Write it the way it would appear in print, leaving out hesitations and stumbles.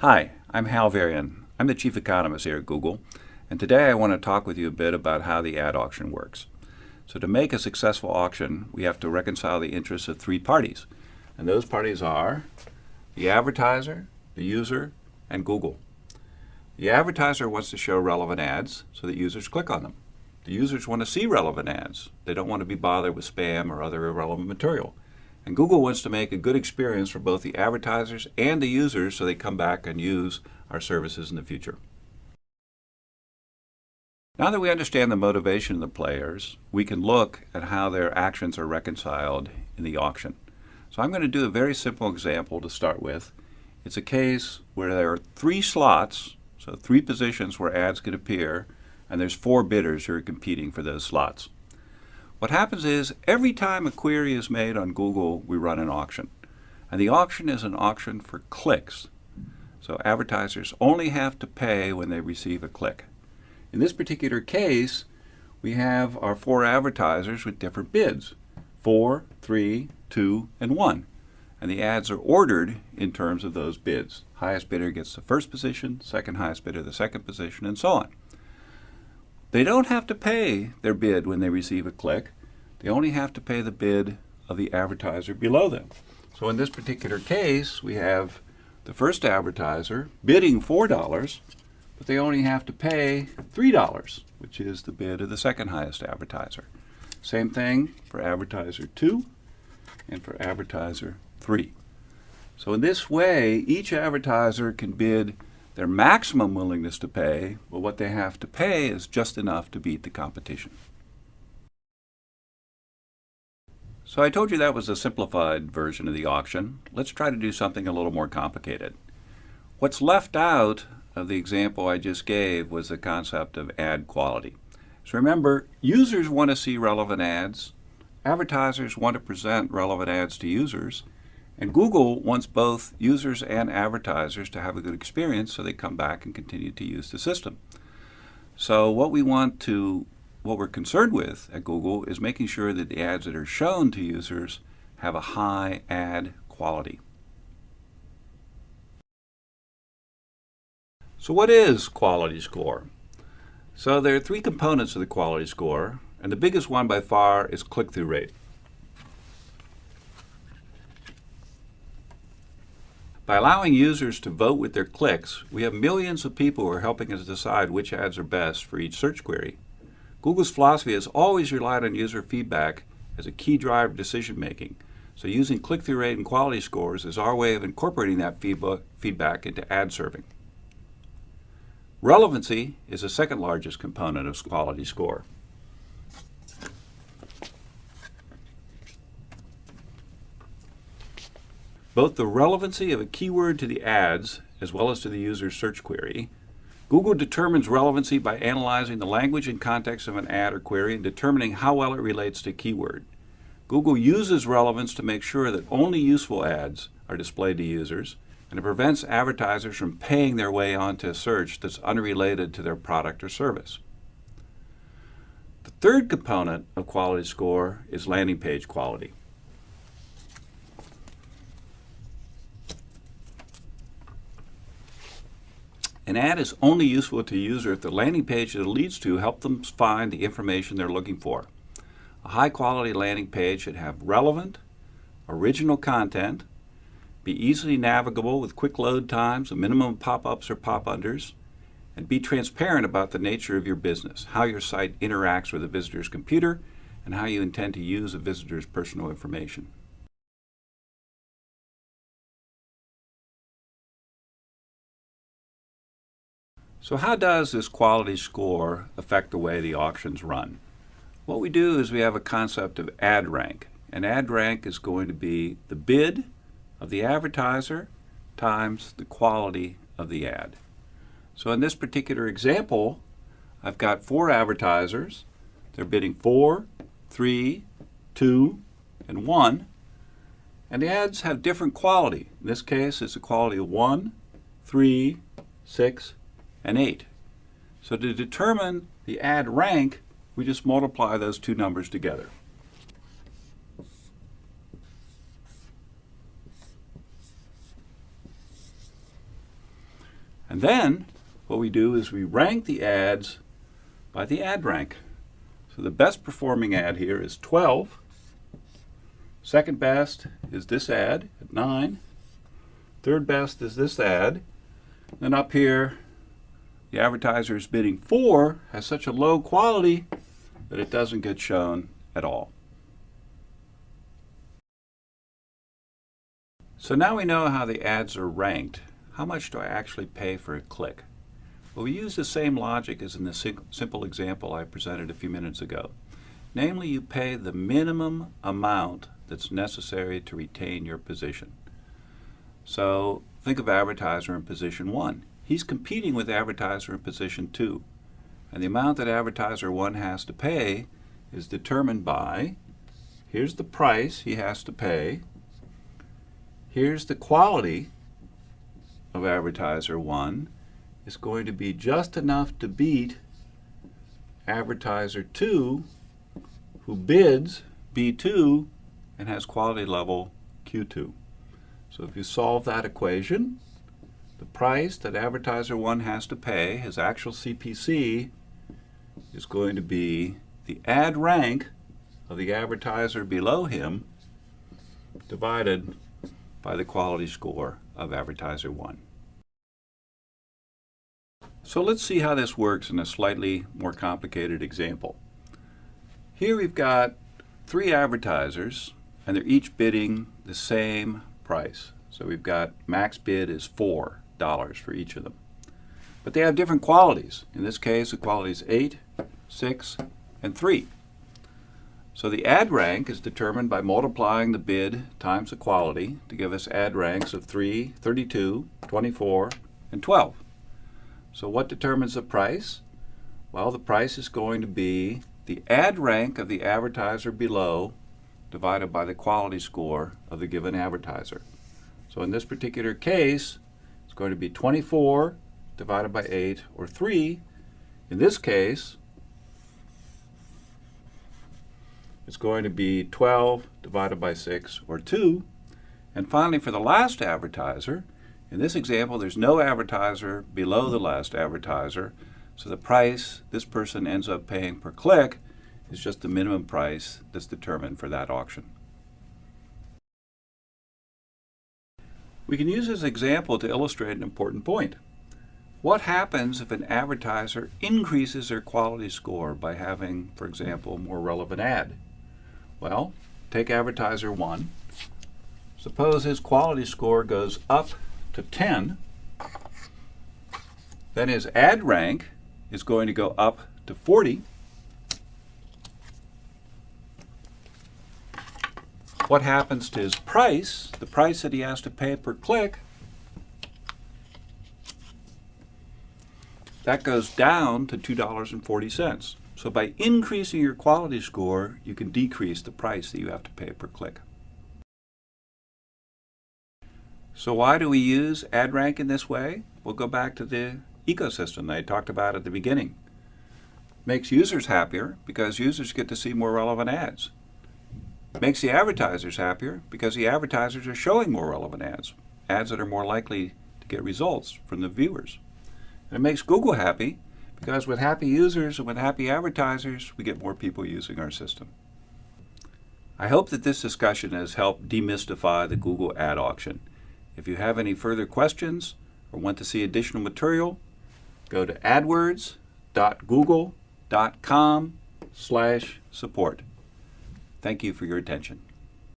Hi, I'm Hal Varian. I'm the Chief Economist here at Google, and today I want to talk with you a bit about how the ad auction works. So to make a successful auction, we have to reconcile the interests of three parties, and those parties are the advertiser, the user, and Google. The advertiser wants to show relevant ads so that users click on them. The users want to see relevant ads. They don't want to be bothered with spam or other irrelevant material. And Google wants to make a good experience for both the advertisers and the users so they come back and use our services in the future. Now that we understand the motivation of the players, we can look at how their actions are reconciled in the auction. So I'm going to do a very simple example to start with. It's a case where there are three slots, so three positions where ads can appear, and there's four bidders who are competing for those slots. What happens is every time a query is made on Google, we run an auction. And the auction is an auction for clicks. So advertisers only have to pay when they receive a click. In this particular case, we have our four advertisers with different bids: 4, 3, 2, and 1. And the ads are ordered in terms of those bids. Highest bidder gets the first position, second highest bidder the second position, and so on. They don't have to pay their bid when they receive a click. They only have to pay the bid of the advertiser below them. So in this particular case, we have the first advertiser bidding $4, but they only have to pay $3, which is the bid of the second highest advertiser. Same thing for advertiser 2 and for advertiser 3. So in this way, each advertiser can bid their maximum willingness to pay, but what they have to pay is just enough to beat the competition. So I told you that was a simplified version of the auction. Let's try to do something a little more complicated. What's left out of the example I just gave was the concept of ad quality. So remember, users want to see relevant ads, advertisers want to present relevant ads to users, and Google wants both users and advertisers to have a good experience so they come back and continue to use the system. So what we're concerned with at Google is making sure that the ads that are shown to users have a high ad quality. So what is quality score? So there are three components of the quality score, and the biggest one by far is click-through rate. By allowing users to vote with their clicks, we have millions of people who are helping us decide which ads are best for each search query. Google's philosophy has always relied on user feedback as a key driver of decision making. So using click-through rate and quality scores is our way of incorporating that feedback into ad serving. Relevancy is the second largest component of quality score. Both the relevancy of a keyword to the ads as well as to the user's search query. Google determines relevancy by analyzing the language and context of an ad or query and determining how well it relates to a keyword. Google uses relevance to make sure that only useful ads are displayed to users, and it prevents advertisers from paying their way onto a search that's unrelated to their product or service. The third component of quality score is landing page quality. An ad is only useful to a user if the landing page that it leads to helps them find the information they're looking for. A high-quality landing page should have relevant, original content, be easily navigable with quick load times, a minimum of pop-ups or pop-unders, and be transparent about the nature of your business, how your site interacts with a visitor's computer, and how you intend to use a visitor's personal information. So how does this quality score affect the way the auctions run? What we do is we have a concept of ad rank. And ad rank is going to be the bid of the advertiser times the quality of the ad. So in this particular example, I've got four advertisers. They're bidding 4, 3, 2, and 1. And the ads have different quality. In this case, it's a quality of 1, 3, 6, and 8. So to determine the ad rank, we just multiply those two numbers together. And then what we do is we rank the ads by the ad rank. So the best performing ad here is 12. Second best is this ad at 9. Third best is this ad. Then up here, the advertiser is bidding 4 has such a low quality that it doesn't get shown at all. So now we know how the ads are ranked. How much do I actually pay for a click? Well, we use the same logic as in the simple example I presented a few minutes ago. Namely, you pay the minimum amount that's necessary to retain your position. So think of advertiser in position 1. He's competing with advertiser in position 2. And the amount that advertiser 1 has to pay is determined by, here's the price he has to pay, here's the quality of advertiser 1, is going to be just enough to beat advertiser 2, who bids B2 and has quality level Q2. So if you solve that equation, the price that advertiser 1 has to pay, his actual CPC, is going to be the ad rank of the advertiser below him divided by the quality score of advertiser 1. So let's see how this works in a slightly more complicated example. Here we've got 3 advertisers, and they're each bidding the same price. So we've got max bid is $4 for each of them. But they have different qualities. In this case, the quality is 8, 6, and 3. So the ad rank is determined by multiplying the bid times the quality to give us ad ranks of 3, 32, 24, and 12. So what determines the price? Well, the price is going to be the ad rank of the advertiser below divided by the quality score of the given advertiser. So in this particular case, it's going to be 24 divided by 8, or 3. In this case, it's going to be 12 divided by 6, or 2. And finally, for the last advertiser, in this example, there's no advertiser below the last advertiser, so the price this person ends up paying per click is just the minimum price that's determined for that auction. We can use this example to illustrate an important point. What happens if an advertiser increases their quality score by having, for example, a more relevant ad? Well, take advertiser 1. Suppose his quality score goes up to 10. Then his ad rank is going to go up to 40. What happens to his price, the price that he has to pay per click? That goes down to $2.40. So by increasing your quality score, you can decrease the price that you have to pay per click. So why do we use ad rank in this way? We'll go back to the ecosystem that I talked about at the beginning. Makes users happier because users get to see more relevant ads. Makes the advertisers happier because the advertisers are showing more relevant ads, ads that are more likely to get results from the viewers. And it makes Google happy because with happy users and with happy advertisers, we get more people using our system. I hope that this discussion has helped demystify the Google ad auction. If you have any further questions or want to see additional material, go to adwords.google.com/support. Thank you for your attention.